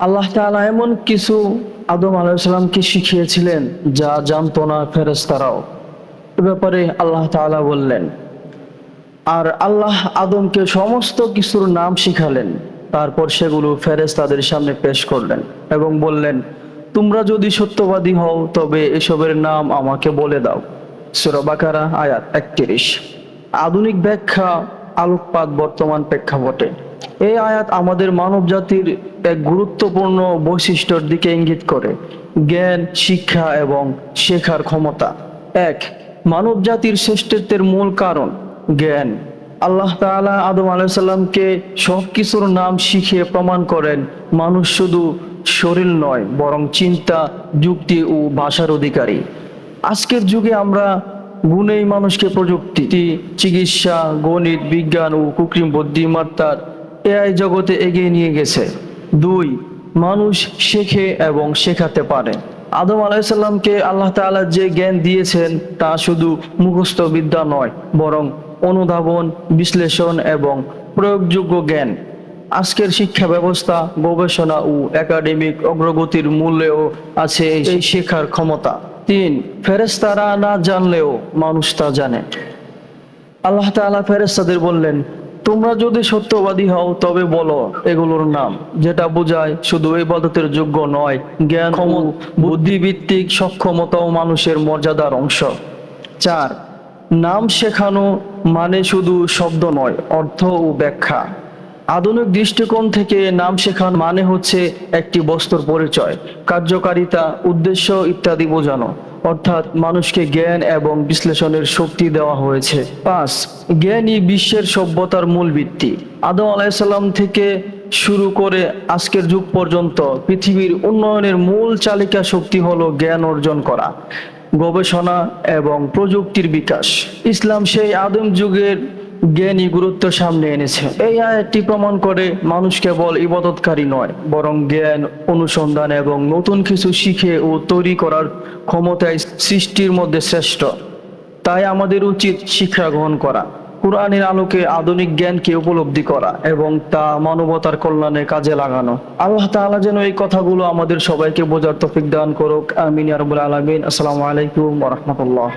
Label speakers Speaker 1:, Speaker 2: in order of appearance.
Speaker 1: আল্লাহ তাআলা এমন কিছু আদম আলাইহিস সালামকে শিখিয়েছিলেন যা জানতো না ফেরেশতারাও। এ ব্যাপারে আল্লাহ তাআলা বললেন, আর আল্লাহ আদমকে সমস্ত কিছুর নাম শিখালেন। তারপর সেগুলো ফেরেশতাদের সামনে পেশ করলেন এবং বললেন, তোমরা যদি সত্যবাদী হও তবে এসবের নাম আমাকে বলে দাও। সূরা বাকারা আয়াত 31। আধুনিক ব্যাখ্যা, আলোকপাত বর্তমান প্রেক্ষাপটে। এই আয়াত আমাদের মানব জাতির এক গুরুত্বপূর্ণ বৈশিষ্ট্যের দিকে ইঙ্গিত করে: জ্ঞান, শিক্ষা এবং শেখার ক্ষমতা। এক, মানব জাতির শ্রেষ্ঠত্বের মূল কারণ জ্ঞান। আল্লাহ তাআলা আদম আলাইহিস সালামকে সবকিছুর নাম শিখিয়ে প্রমাণ করেন মানুষ শুধু শরীর নয়, বরং চিন্তা, যুক্তি ও ভাষার অধিকারী। আজকের যুগে আমরা গুণেই মানুষকে প্রযুক্তি, চিকিৎসা, গণিত, বিজ্ঞান ও কৃত্রিম বুদ্ধিমত্তার এআই জগতে এগিয়ে নিয়ে গেছে। দুই, মানুষ শেখে এবং শেখাতে পারে। আদম আলাইহিস সালামকে আল্লাহ তাআলা যে জ্ঞান দিয়েছেন তা শুধু মুখস্থ বিদ্যা নয়, বরং অনুধাবন, বিশ্লেষণ এবং প্রয়োগযোগ্য জ্ঞান। আজকের শিক্ষা ব্যবস্থা, গবেষণা ও একাডেমিক অগ্রগতির মূল্যেও আছে এই শেখার ক্ষমতা। তিন, ফেরেশতারা না জানলেও মানুষ তা জানে। আল্লাহ তাআলা ফেরেশতাদের বললেন, তোমরা যদি সত্যবাদী হও তবে বলো এগুলোর নাম, যেটা বোঝায় শুধু ইবাদতের যোগ্য নয়, জ্ঞান ও বুদ্ধিভিত্তিক সক্ষমতাও মানুষের মর্যাদার অংশ। চার, নাম শেখানো মানে শুধু শব্দ নয়, অর্থ ও ব্যাখ্যা। আধুনিক দৃষ্টিকোণ থেকে নাম শেখানো মানে হচ্ছে একটি বস্তুর পরিচয়, কার্যকারিতা, উদ্দেশ্য ইত্যাদি বোঝানো। অর্থাৎ মানুষকে জ্ঞান এবং বিশ্লেষণের শক্তি দেওয়া হয়েছে। পাঁচ, জ্ঞানই বিশ্বের সভ্যতার মূল ভিত্তি। আদম আলাইহিস সালাম থেকে শুরু করে আজকের যুগ পর্যন্ত পৃথিবীর উন্নয়নের মূল চালিকা শক্তি হলো জ্ঞান অর্জন করা, গবেষণা এবং প্রযুক্তির বিকাশ। ইসলাম সেই আদিম যুগের জ্ঞানী গুরুত্ব সামনে এনেছে। এই আয়াতটি প্রমাণ করে মানুষ কেবল ইবাদতকারী নয়, বরং জ্ঞান, অনুসন্ধান এবং নতুন কিছু শিখে ও তৈরি করার ক্ষমতায় সৃষ্টির মধ্যে শ্রেষ্ঠ। তাই আমাদের উচিত শিক্ষা গ্রহণ করা, কুরআনের আলোকে আধুনিক জ্ঞানকে উপলব্ধি করা এবং তা মানবতার কল্যাণে কাজে লাগানো। আল্লাহ তাআলা যেন এই কথাগুলো আমাদের সবাইকে বোঝার তৌফিক দান করুক। আমিন ইয়া রাব্বাল আলামিন। আসসালামু আলাইকুম ওয়া রাহমাতুল্লাহ।